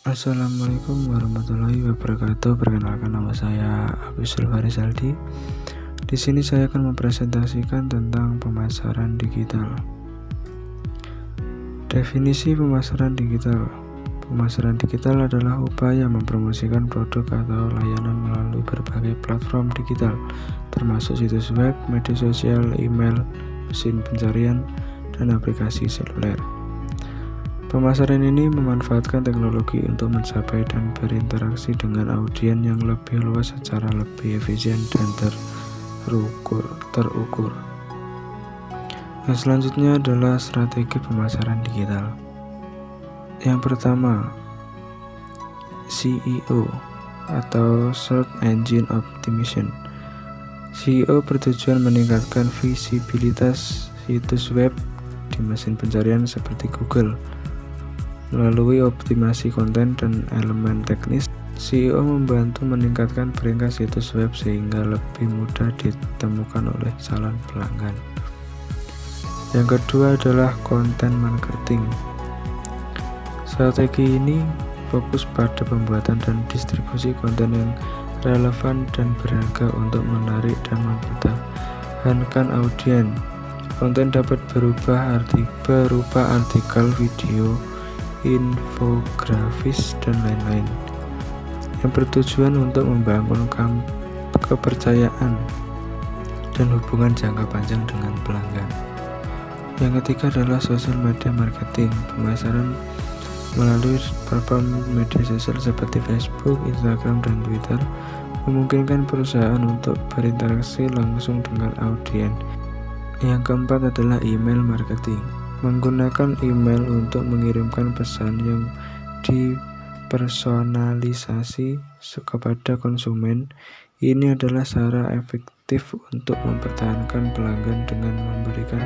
Assalamualaikum warahmatullahi wabarakatuh. Perkenalkan, nama saya Abdul Farizaldi. Di sini saya akan mempresentasikan tentang pemasaran digital. Definisi pemasaran digital. Pemasaran digital adalah upaya mempromosikan produk atau layanan melalui berbagai platform digital, termasuk situs web, media sosial, email, mesin pencarian, dan aplikasi seluler. Pemasaran ini memanfaatkan teknologi untuk mencapai dan berinteraksi dengan audiens yang lebih luas secara lebih efisien dan terukur. Yang selanjutnya adalah strategi pemasaran digital. Yang pertama, SEO atau Search Engine Optimization. SEO bertujuan meningkatkan visibilitas situs web di mesin pencarian seperti Google. Melalui optimasi konten dan elemen teknis, SEO membantu meningkatkan peringkat situs web sehingga lebih mudah ditemukan oleh calon pelanggan. Yang kedua adalah konten marketing. Strategi ini fokus pada pembuatan dan distribusi konten yang relevan dan berharga untuk menarik dan mempertahankan audiens. Konten dapat berupa artikel, video, infografis, dan lain-lain yang bertujuan untuk membangun kepercayaan dan hubungan jangka panjang dengan pelanggan. Yang ketiga adalah social media marketing. Pemasaran melalui platform media sosial seperti Facebook, Instagram, dan Twitter memungkinkan perusahaan untuk berinteraksi langsung dengan audiens. Yang keempat adalah email marketing. Menggunakan email untuk mengirimkan pesan yang dipersonalisasi kepada konsumen. Ini adalah cara efektif untuk mempertahankan pelanggan dengan memberikan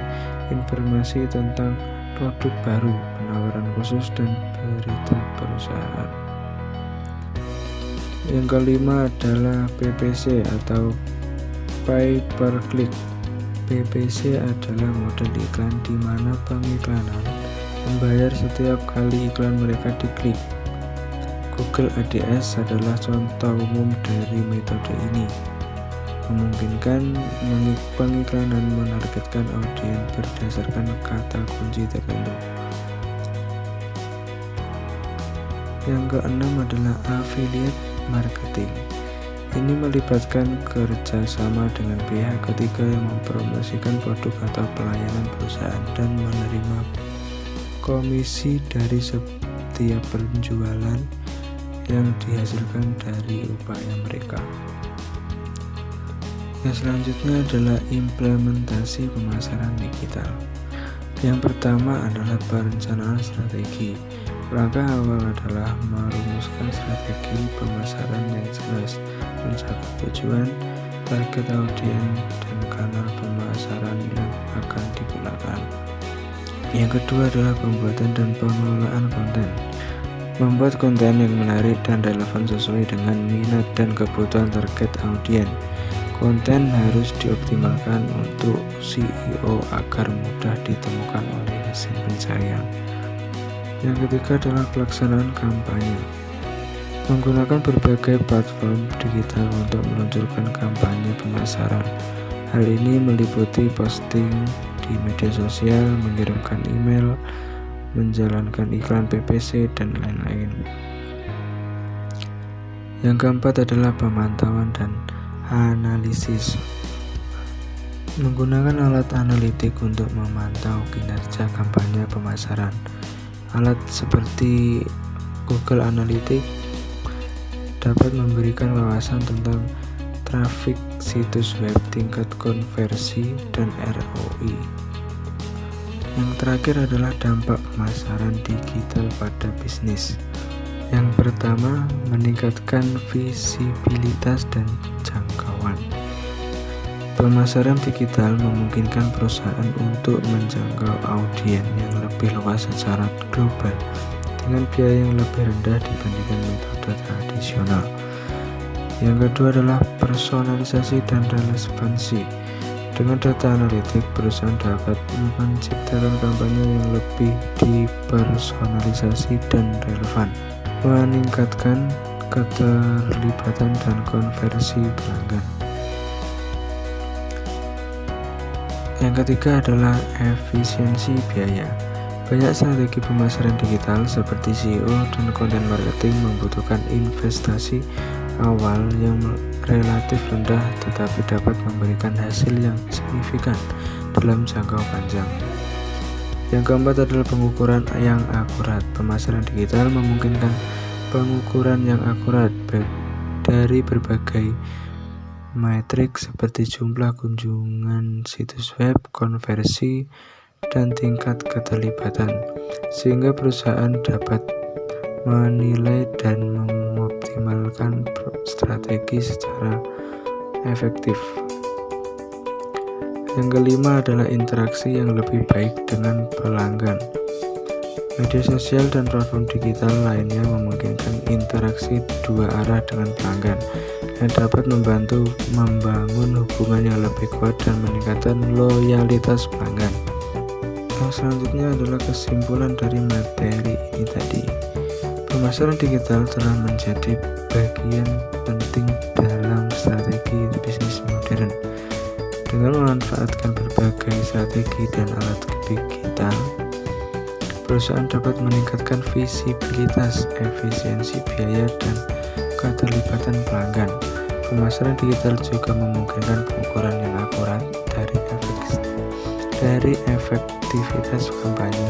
informasi tentang produk baru, penawaran khusus, dan berita perusahaan. Yang kelima adalah PPC atau Pay Per Click. PPC adalah model iklan di mana pengiklanan membayar setiap kali iklan mereka diklik. Google ADS adalah contoh umum dari metode ini, memungkinkan pengiklanan menargetkan audiens berdasarkan kata kunci tertentu. Yang keenam adalah affiliate marketing. Ini melibatkan kerjasama dengan pihak ketiga yang mempromosikan produk atau pelayanan perusahaan dan menerima komisi dari setiap penjualan yang dihasilkan dari upaya mereka. Yang selanjutnya adalah implementasi pemasaran digital. Yang pertama adalah perencanaan strategi. Langkah awal adalah merumuskan strategi pemasaran yang jelas, mencakup tujuan, target audiens, dan kanal pemasaran yang akan digunakan. Yang kedua adalah pembuatan dan pengelolaan konten. Membuat konten yang menarik dan relevan sesuai dengan minat dan kebutuhan target audiens. Konten harus dioptimalkan untuk SEO agar mudah ditemukan oleh mesin pencarian. Yang ketiga adalah pelaksanaan kampanye. Menggunakan berbagai platform digital untuk meluncurkan kampanye pemasaran. Hal ini meliputi posting di media sosial, mengirimkan email, menjalankan iklan PPC, dan lain-lain. Yang keempat adalah pemantauan dan analisis. Menggunakan alat analitik untuk memantau kinerja kampanye pemasaran. Alat seperti Google Analytics dapat memberikan wawasan tentang trafik situs web, tingkat konversi, dan ROI. Yang terakhir adalah dampak pemasaran digital pada bisnis. Yang pertama, meningkatkan visibilitas dan jangkauan. Pemasaran digital memungkinkan perusahaan untuk menjangkau audiens yang lebih luas secara global dengan biaya yang lebih rendah dibandingkan metode tradisional. Yang kedua adalah personalisasi dan relevansi. Dengan data analitik, perusahaan dapat menciptakan kampanye yang lebih dipersonalisasi dan relevan. meningkatkan keterlibatan dan konversi pelanggan. Yang ketiga adalah efisiensi biaya. Banyak strategi pemasaran digital seperti SEO dan konten marketing membutuhkan investasi awal yang relatif rendah tetapi dapat memberikan hasil yang signifikan dalam jangka panjang. Yang keempat adalah pengukuran yang akurat. Pemasaran digital memungkinkan pengukuran yang akurat dari berbagai metrik seperti jumlah kunjungan situs web, konversi, dan tingkat keterlibatan, sehingga perusahaan dapat menilai dan mengoptimalkan strategi secara efektif. Yang kelima adalah interaksi yang lebih baik dengan pelanggan. Media sosial dan platform digital lainnya memungkinkan interaksi dua arah dengan pelanggan yang dapat membantu membangun hubungan yang lebih kuat dan meningkatkan loyalitas pelanggan. Yang selanjutnya adalah kesimpulan dari materi ini tadi. Pemasaran digital telah menjadi bagian penting dalam strategi bisnis modern. Dengan memanfaatkan berbagai strategi dan alat digital, perusahaan dapat meningkatkan visibilitas, efisiensi biaya, dan keterlibatan pelanggan. Pemasaran digital juga memungkinkan pengukuran yang akurat dari efektivitas kampanye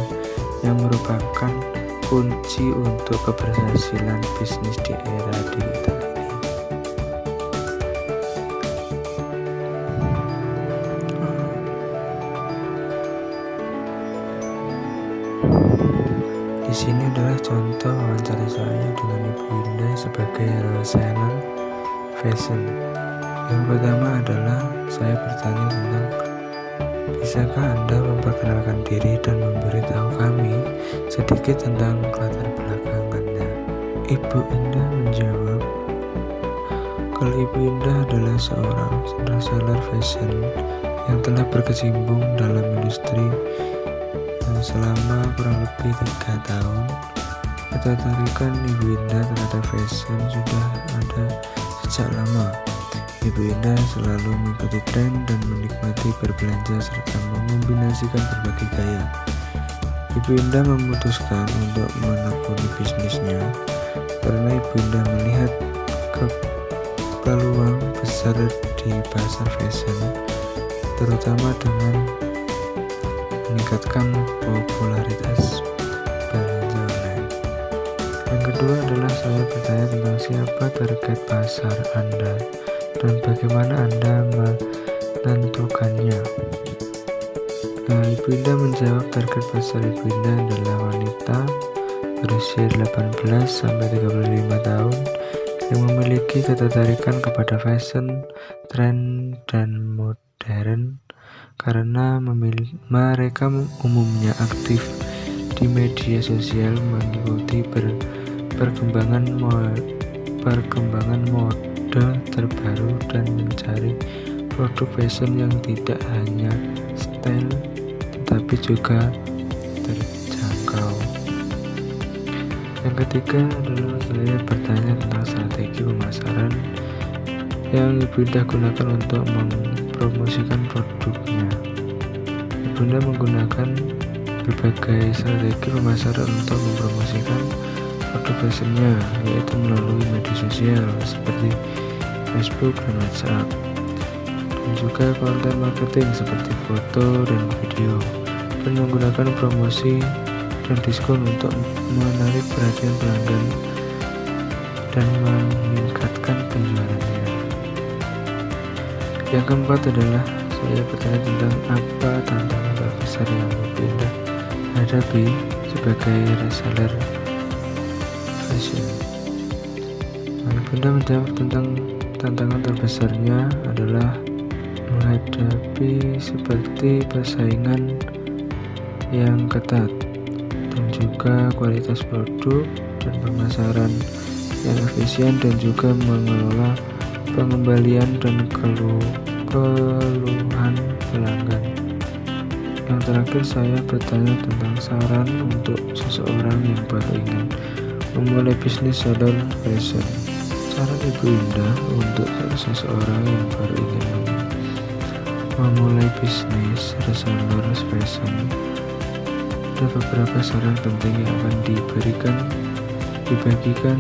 yang merupakan kunci untuk keberhasilan bisnis di era digital ini. Di sini adalah contoh wawancara saya dengan Ibu Indah sebagai reseller fashion. Yang pertama adalah saya bertanya tentang, bisakah Anda memperkenalkan diri dan memberitahu kami sedikit tentang latar belakangannya? Ibu Indah menjawab, kalau Ibu Indah adalah seorang reseller fashion yang telah berkecimpung dalam industri selama kurang lebih 3 tahun. Ketertarikan Ibu Indah terhadap fashion sudah ada sejak lama. Ibu Indah selalu mengikuti tren dan menikmati berbelanja serta mengombinasikan berbagai gaya. Ibu Indah memutuskan untuk menekuni bisnisnya karena Ibu Indah melihat peluang besar di pasar fashion, terutama dengan meningkatkan popularitas belanja online. Yang kedua adalah saya bertanya tentang siapa target pasar Anda dan bagaimana Anda menentukannya. Ibu Indah menjawab, target pasar Ibu Indah adalah wanita berusia 18 sampai 35 tahun yang memiliki ketertarikan kepada fashion, tren, dan modern karena mereka umumnya aktif di media sosial, mengikuti perkembangan mode terbaru dan mencari produk fashion yang tidak hanya style tetapi juga terjangkau. Yang ketiga adalah saya bertanya tentang strategi pemasaran yang Ibu Indah gunakan untuk mempromosikan produknya. Ibu Indah menggunakan berbagai strategi pemasaran untuk mempromosikan produk fashionnya, yaitu melalui media sosial seperti Facebook dan WhatsApp, dan juga konten marketing seperti foto dan video, dan menggunakan promosi dan diskon untuk menarik perhatian pelanggan dan meningkatkan penjualannya. Yang keempat adalah saya bertanya tentang apa tantangan terbesar yang Ibu Indah hadapi sebagai reseller fashion. Ibu Indah menjawab tentang tantangan terbesarnya adalah menghadapi seperti persaingan yang ketat dan juga kualitas produk dan pemasaran yang efisien dan juga mengelola pengembalian dan keluhan pelanggan. Yang terakhir saya bertanya tentang saran untuk seseorang yang baru ingin Memulai bisnis seller fashion. Cara itu indah untuk seseorang yang baru ingin memulai bisnis reseller fashion. Ada beberapa saran penting yang akan dibagikan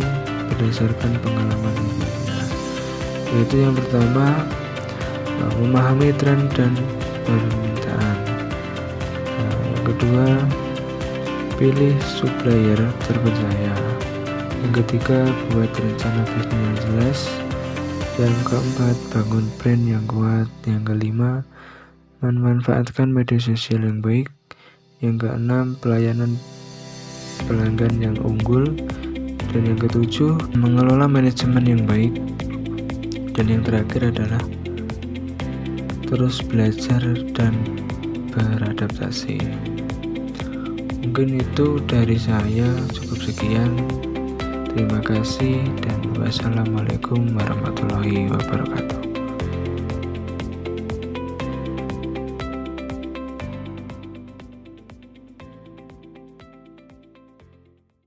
berdasarkan pengalaman hidupnya. Yaitu yang pertama, memahami tren dan permintaan. Yang kedua, pilih supplier terpercaya. Yang ketiga, buat rencana bisnis yang jelas. Yang keempat, bangun brand yang kuat. Yang kelima, memanfaatkan media sosial yang baik. Yang keenam, pelayanan pelanggan yang unggul. Dan yang ketujuh, mengelola manajemen yang baik. Dan yang terakhir adalah terus belajar dan beradaptasi. Mungkin itu dari saya, cukup sekian. Terima kasih dan wassalamualaikum warahmatullahi wabarakatuh.